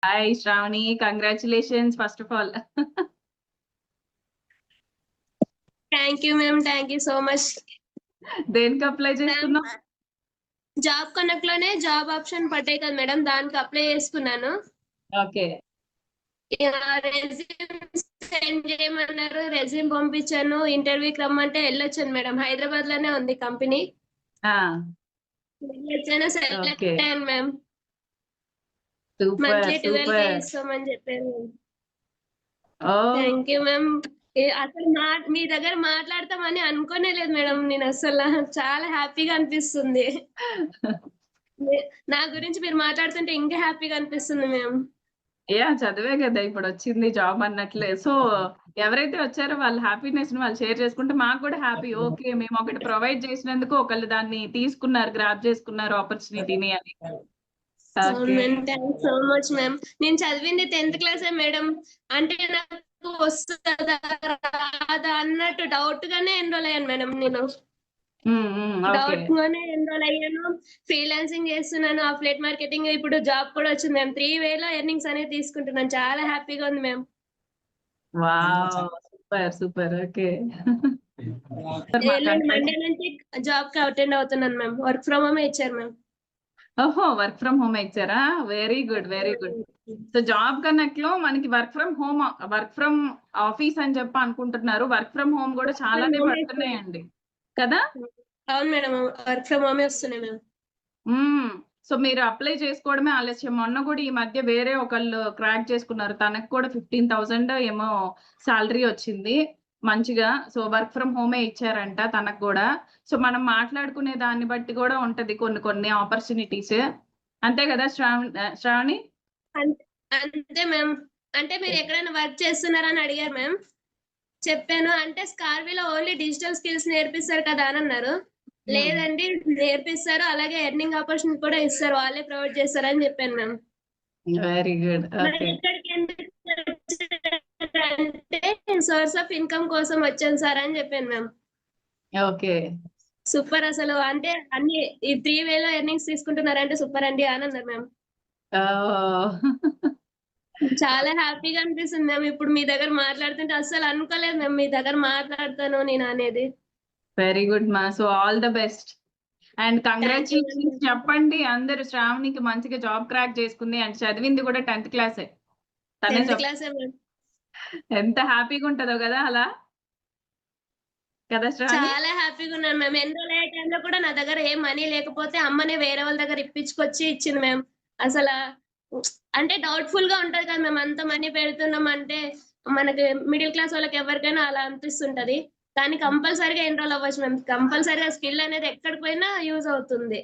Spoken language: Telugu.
Hi Sravani, congratulations first of all. Thank you ma'am, thank you so much దేనికి అప్లై మ్యామ్. చేస్తున్నావు? జాబ్ కనెక్ట్ లోనే జాబ్ ఆప్షన్ పడ్డాయి కదా మేడం, దానికి అప్లై చేసుకున్నాను. ఓకే. రెజ్యూమ్ సెండ్ చేయమన్నారు, రెజ్యూమ్ పంపించాను. ఇంటర్వ్యూకి రమ్మంటే వెళ్ళొచ్చాను మేడం. హైదరాబాద్ లోనే ఉంది కంపెనీ. వెళ్ళొచ్చాను, సెలెక్ట్ ఓకే, అయ్యాను ma'am. Super monthly 12K super. ఇస్తామని చెప్పారు. ఓ థ్యాంక్ యూ మ్యామ్. అసలు మీ దగ్గర మాట్లాడతామని అనుకోనే లేదు మేడం. నేను అసలు చాలా హ్యాపీగా అనిపిస్తుంది. నా గురించి మీరు మాట్లాడుతుంటే ఇంకా హ్యాపీగా అనిపిస్తుంది మ్యామ్. యా, చదివే కదా ఇప్పుడు వచ్చింది జాబ్ అన్నట్లే. సో ఎవరైతే వచ్చారో వాళ్ళ హ్యాపీనెస్ ని వాళ్ళు షేర్ చేసుకుంటే మాకు కూడా హ్యాపీ. ఓకే, మేము ఒకటి ప్రొవైడ్ చేసినందుకు ఒకళ్ళు దాన్ని తీసుకున్నారు, గ్రాప్ చేసుకున్నారు ఆపర్చునిటీని అని. అవును okay. Ma'am, thanks so much ma'am. నేను చదివింది 10th క్లాసే మేడం. అంటే నాకు వస్తుందా రాదా అన్నట్టు డౌట్ గానే ఎన్రోల్ అయ్యాను మేడం. నేను ఓకే. డౌట్ గానే ఎన్రోల్ అయ్యాను. ఫ్రీలాన్సింగ్ చేస్తున్నాను, అఫిలియేట్ మార్కెటింగ్. ఇప్పుడు జాబ్ కూడా వచ్చింది మ్యామ్. 3 వేలో ఎర్నింగ్స్ అనేది తీసుకుంటున్నాను. చాలా హ్యాపీగా ఉంది ma'am. Wow, super super. Okay. ఎల్లుండి మండే నుంచి జాబ్ కి అటెండ్ అవుతున్నాను మ్యామ్. వర్క్ ఫ్రమ్ హోమ్ ఇచ్చారు మ్యామ్. ఓహో, వర్క్ ఫ్రమ్ హోమ్ ఇచ్చారా? Very good very good. So job connect లో మనకి work from home, work from office అని చెప్పి అనుకుంటున్నారు. వర్క్ ఫ్రమ్ హోమ్ కూడా చాలానే పడుతున్నాయండి కదా? అవును మేడం, వర్క్ ఫ్రమ్ హోమే వస్తున్నాయి మ్యామ్. సో మీరు అప్లై చేసుకోవడమే ఆలస్యం. మొన్న కూడా ఈ మధ్య వేరే ఒకళ్ళు క్రాక్ చేసుకున్నారు, తనకు కూడా 15,000 ఏమో శాలరీ వచ్చింది మంచిగా. సో వర్క్ ఫ్రమ్ హోమే ఇచ్చారంట తనకు కూడా. సో మనం మాట్లాడుకునే దాన్ని బట్టి కూడా ఉంటది కొన్ని కొన్ని ఆపర్చునిటీస్. అంతే కదా శ్రావణి? అంతే మ్యామ్. అంటే మీరు ఎక్కడైనా వర్క్ చేస్తున్నారని అడిగారు మ్యామ్. చెప్పాను. అంటే స్కార్వీలో ఓన్లీ డిజిటల్ స్కిల్స్ నేర్పిస్తారు కదా అని అన్నారు. లేదండి, నేర్పిస్తారు, అలాగే ఎర్నింగ్ ఆపర్చునిటీ కూడా ఇస్తారు, వాళ్ళే ప్రొవైడ్ చేస్తారు అని చెప్పాను మ్యామ్. Very good. ఓకే. ఇక్కడికి ఎందుకు అంటే సోర్స్ ఆఫ్ ఇన్కమ్ కోసం వచ్చాను సార్ అని చెప్పాను మ్యామ్. ఓకే. సూపర్ అసలు. అంటే అన్ని ఈ 3 వేలో ఎర్నింగ్స్ తీసుకుంటున్నారంటే సూపర్ అండి అని అన్నారు మ్యామ్. చాలా హ్యాపీగా అనిపిస్తుంది మ్యామ్. ఇప్పుడు మీ దగ్గర మాట్లాడుతుంటే అస్సలు అనుకోలేదు మ్యామ్ మీ దగ్గర మాట్లాడతాను నేను అనేది. వెరీ గుడ్ మా. So all the best and congratulations చెప్పండి అందరు. శ్రావణికి మంచిగా జాబ్ క్రాక్ చేసుకుంది అండ్ చదివింది కూడా 10th క్లాసే. తనే 10th క్లాసే మ్యామ్. ఎంత హ్యాపీగా ఉంటుందో కదా అలా, కదా శ్రావణి? చాలా హ్యాపీగా ఉన్నాను మ్యామ్. ఎన్రోల్ అయ్యే టైంలో కూడా నా దగ్గర ఏ మనీ లేకపోతే అమ్మనే వేరే వాళ్ళ దగ్గర ఇప్పించుకొచ్చి ఇచ్చింది మ్యామ్. అసలు అంటే డౌట్ఫుల్ గా ఉంటది కదా మ్యామ్, అంత మనీ పెడుతున్నాం అంటే. మనకి మిడిల్ క్లాస్ వాళ్ళకి ఎవరికైనా అలా అనిపిస్తుంటది. కానీ కంపల్సరీగా ఎన్రోల్ అవ్వచ్చు మ్యామ్. కంపల్సరీగా స్కిల్ అనేది ఎక్కడికి పోయినా యూజ్ అవుతుంది.